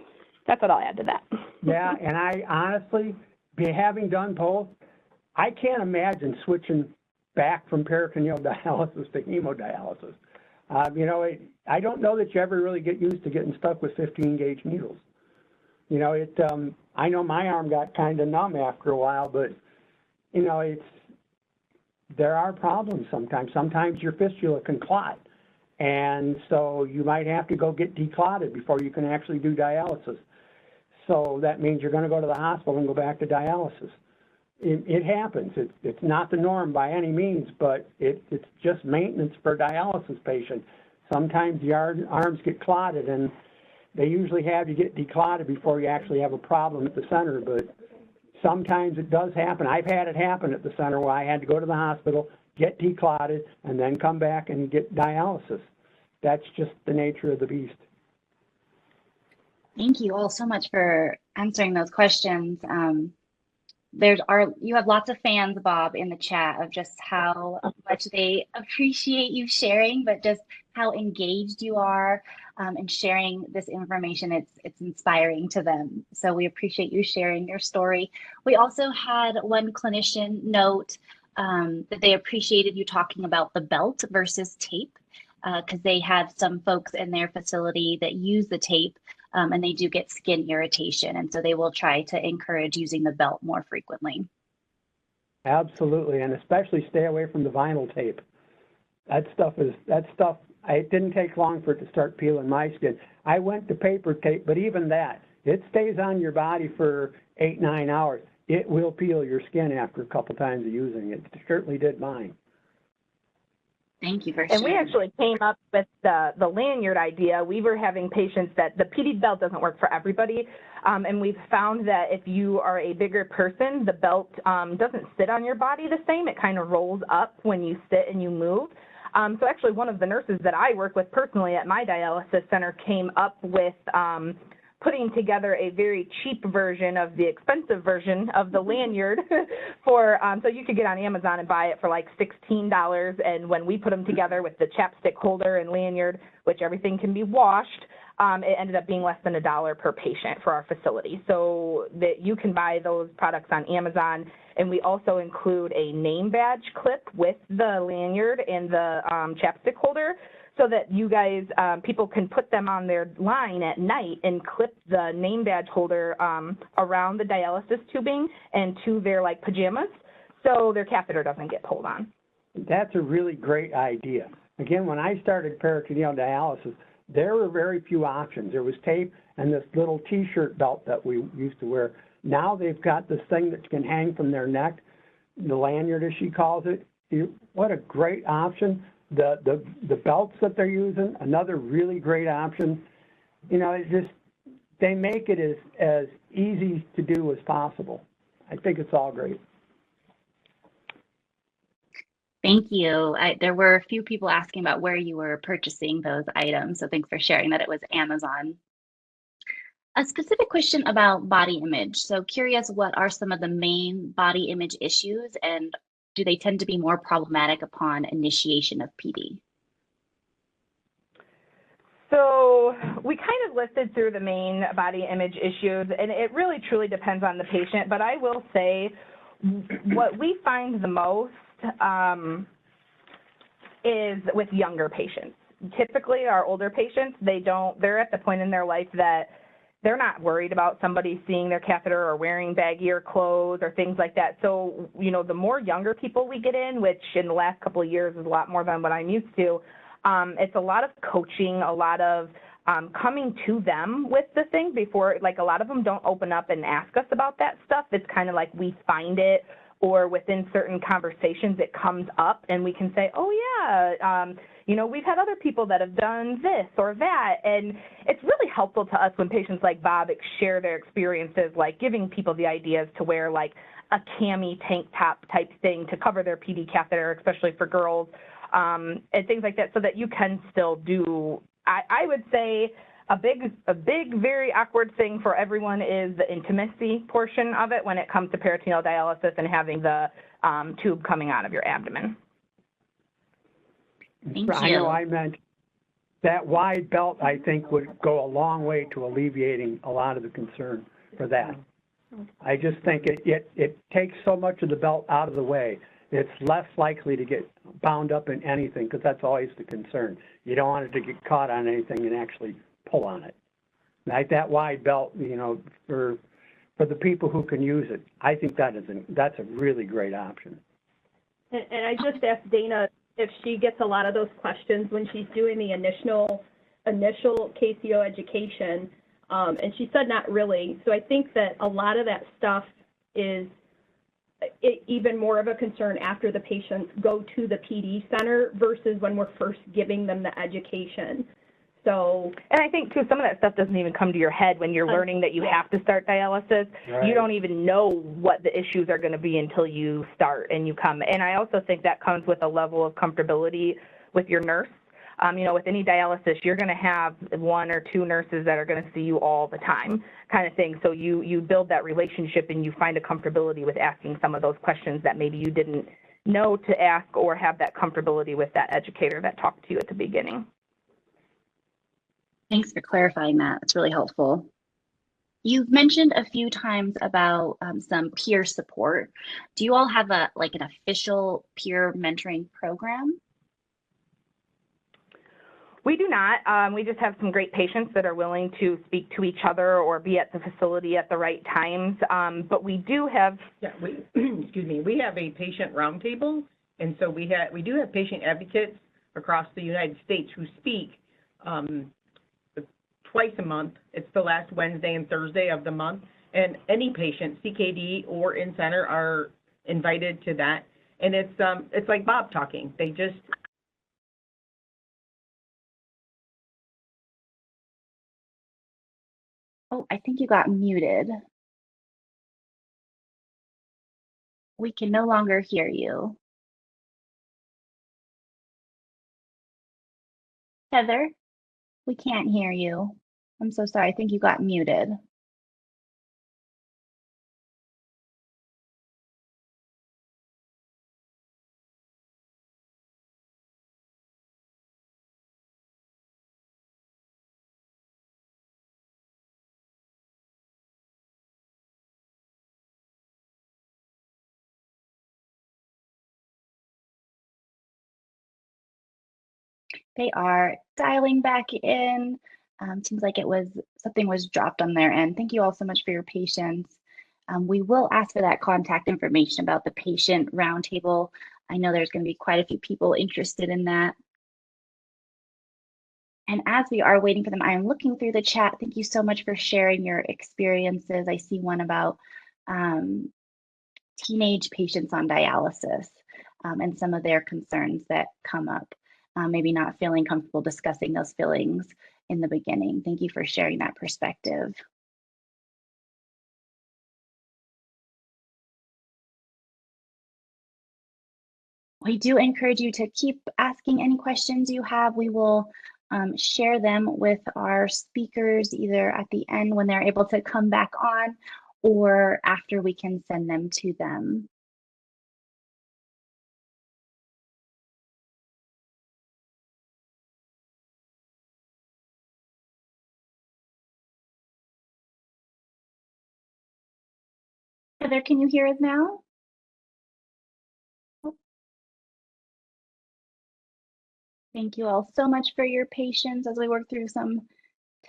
that's what I'll add to that. Yeah, and I honestly, having done both, I can't imagine switching back from peritoneal dialysis to hemodialysis. You know, I don't know that you ever really get used to getting stuck with 15-gauge needles. You know, I know my arm got kind of numb after a while, but, you know, there are problems sometimes. Sometimes your fistula can clot, and so you might have to go get declotted before you can actually do dialysis. So that means you're going to go to the hospital and go back to dialysis. It happens. It's not the norm by any means, but it's just maintenance for a dialysis patient. Sometimes the arms get clotted, and they usually have you get declotted before you actually have a problem at the center, but sometimes it does happen. I've had it happen at the center where I had to go to the hospital, get declotted, and then come back and get dialysis. That's just the nature of the beast. Thank you all so much for answering those questions. You have lots of fans, Bob, in the chat of just how much they appreciate you sharing, but just how engaged you are in sharing this information. It's inspiring to them. So we appreciate you sharing your story. We also had one clinician note that they appreciated you talking about the belt versus tape, because they had some folks in their facility that use the tape and they do get skin irritation. And so they will try to encourage using the belt more frequently. Absolutely, and especially stay away from the vinyl tape. That stuff, it didn't take long for it to start peeling my skin. I went to paper tape, but even that, it stays on your body for 8-9 hours. It will peel your skin after a couple times of using it. It certainly did mine. Thank you for sharing. And we sharing. actually came up with the lanyard idea. We were having patients that the PD belt doesn't work for everybody. And we've found that if you are a bigger person, the belt doesn't sit on your body the same. It kind of rolls up when you sit and you move. So actually one of the nurses that I work with personally at my dialysis center came up with putting together a very cheap version of the expensive version of the lanyard for, so you could get on Amazon and buy it for like $16. And when we put them together with the chapstick holder and lanyard, which everything can be washed, it ended up being less than $1 per patient for our facility. So that you can buy those products on Amazon. And we also include a name badge clip with the lanyard and the chapstick holder, so that you guys, people can put them on their line at night and clip the name badge holder around the dialysis tubing and to their like pajamas, so their catheter doesn't get pulled on. That's a really great idea. Again, when I started peritoneal dialysis, there were very few options. There was tape and this little T-shirt belt that we used to wear. Now they've got this thing that can hang from their neck, the lanyard as she calls it. What a great option. The belts that they're using, another really great option. You know, it just, they make it as easy to do as possible. I think it's all great. Thank you. There were a few people asking about where you were purchasing those items, so thanks for sharing that it was Amazon. A specific question about body image. So curious, what are some of the main body image issues, and do they tend to be more problematic upon initiation of PD? So we kind of listed through the main body image issues, and it really truly depends on the patient, but I will say what we find the most is with younger patients. Typically our older patients, they're at the point in their life that they're not worried about somebody seeing their catheter or wearing baggier clothes or things like that. So, you know, the more younger people we get in, which in the last couple of years is a lot more than what I'm used to, it's a lot of coaching, a lot of coming to them with the thing before, like a lot of them don't open up and ask us about that stuff. It's kind of like we find it, or within certain conversations it comes up and we can say, oh yeah, you know, we've had other people that have done this or that. And it's really helpful to us when patients like Bob share their experiences, like giving people the ideas to wear like a cami tank top type thing to cover their PD catheter, especially for girls, and things like that, so that you can still do, I would say, a big, very awkward thing for everyone is the intimacy portion of it when it comes to peritoneal dialysis and having the tube coming out of your abdomen. Thank you. I know I meant that wide belt, I think, would go a long way to alleviating a lot of the concern for that. I just think it takes so much of the belt out of the way. It's less likely to get bound up in anything, because that's always the concern. You don't want it to get caught on anything and actually pull on it. Like that wide belt, you know, for the people who can use it, I think that's a really great option. And I just asked Dana if she gets a lot of those questions when she's doing the initial KCO education, and she said not really. So I think that a lot of that stuff is even more of a concern after the patients go to the PD center versus when we're first giving them the education. So, and I think too, some of that stuff doesn't even come to your head when you're learning that you have to start dialysis. Right. You don't even know what the issues are going to be until you start and you come. And I also think that comes with a level of comfortability with your nurse. You know, with any dialysis, you're going to have 1 or 2 nurses that are going to see you all the time, kind of thing. So you build that relationship and you find a comfortability with asking some of those questions that maybe you didn't know to ask, or have that comfortability with that educator that talked to you at the beginning. Thanks for clarifying that. It's really helpful. You've mentioned a few times about some peer support. Do you all have an official peer mentoring program? We do not. We just have some great patients that are willing to speak to each other or be at the facility at the right times. But we do have. Yeah, excuse me. We have a patient roundtable, and so we do have patient advocates across the United States who speak twice a month. It's the last Wednesday and Thursday of the month, and any patient, CKD or in center, are invited to that. And it's like Bob talking. They just. Oh, I think you got muted. We can no longer hear you. Heather, we can't hear you. I'm so sorry. I think you got muted. They are dialing back in. Seems like something was dropped on their end. Thank you all so much for your patience. We will ask for that contact information about the patient roundtable. I know there's going to be quite a few people interested in that. And as we are waiting for them, I am looking through the chat. Thank you so much for sharing your experiences. I see one about teenage patients on dialysis and some of their concerns that come up, maybe not feeling comfortable discussing those feelings in the beginning. Thank you for sharing that perspective. We do encourage you to keep asking any questions you have. We will share them with our speakers either at the end when they're able to come back on or after we can send them to them. Heather, can you hear us now? Thank you all so much for your patience as we work through some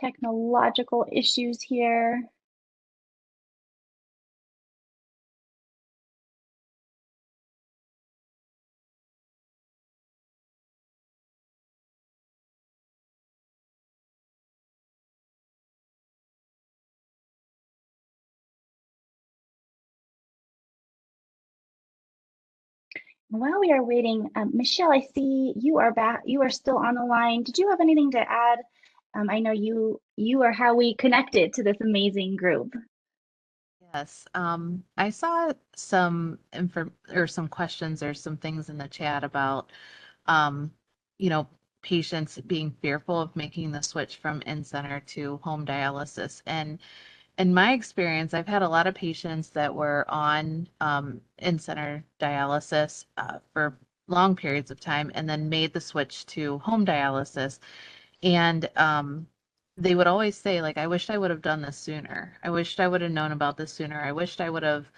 technological issues here. While we are waiting, Michelle, I see you are back. You are still on the line. Did you have anything to add? I know you are how we connected to this amazing group. Yes, I saw some some questions or some things in the chat about, you know, patients being fearful of making the switch from in-center to home dialysis. And in my experience, I've had a lot of patients that were on in-center dialysis for long periods of time and then made the switch to home dialysis. And they would always say, like, I wished I would have done this sooner. I wished I would have known about this sooner. I wished I would have,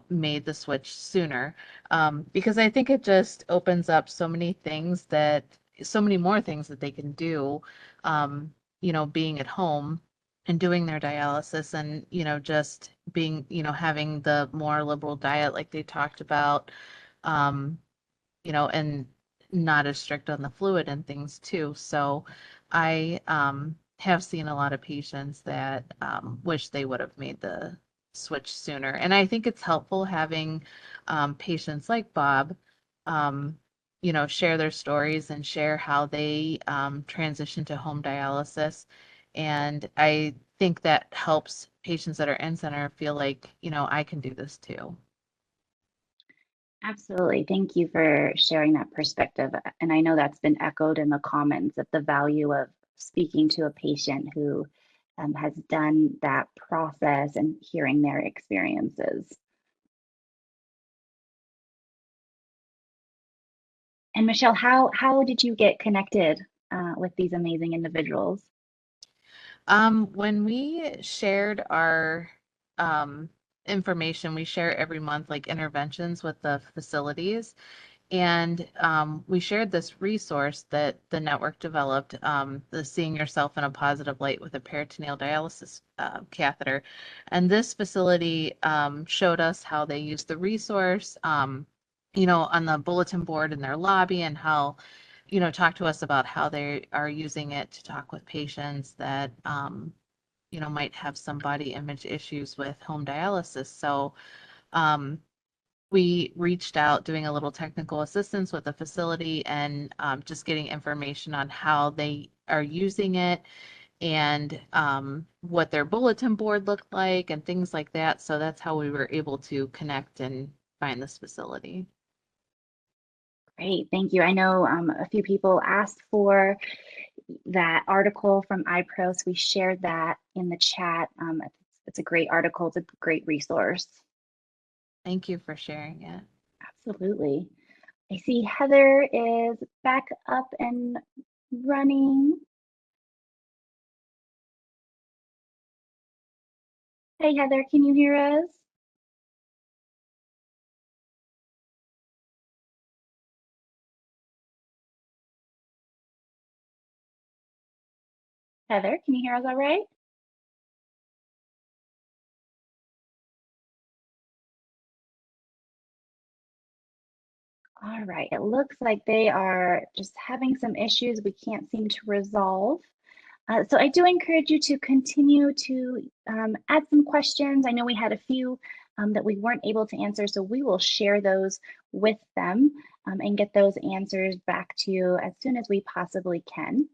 made the switch sooner. Because I think it just opens up so many more things that they can do, being at home and doing their dialysis and, just being, having the more liberal diet like they talked about, and not as strict on the fluid and things too. So I have seen a lot of patients that wish they would have made the switch sooner. And I think it's helpful having patients like Bob, share their stories and share how they transition to home dialysis. And I think that helps patients that are in center feel like, I can do this too. Absolutely. Thank you for sharing that perspective. And I know that's been echoed in the comments of the value of speaking to a patient who has done that process and hearing their experiences. And Michelle, how did you get connected with these amazing individuals? When we shared our information, we share every month like interventions with the facilities. And we shared this resource that the network developed, the Seeing Yourself in a Positive Light with a Peritoneal Dialysis Catheter. And this facility showed us how they use the resource, on the bulletin board in their lobby, and how, talk to us about how they are using it to talk with patients that, might have some body image issues with home dialysis. So we reached out doing a little technical assistance with the facility and just getting information on how they are using it and what their bulletin board looked like and things like that. So that's how we were able to connect and find this facility. Great, thank you. I know a few people asked for that article from iPros. We shared that in the chat. It's a great article. It's a great resource. Thank you for sharing it. Absolutely. I see Heather is back up and running. Hey, Heather, can you hear us? Heather, can you hear us all right? All right, it looks like they are just having some issues we can't seem to resolve. So I do encourage you to continue to add some questions. I know we had a few that we weren't able to answer, so we will share those with them and get those answers back to you as soon as we possibly can.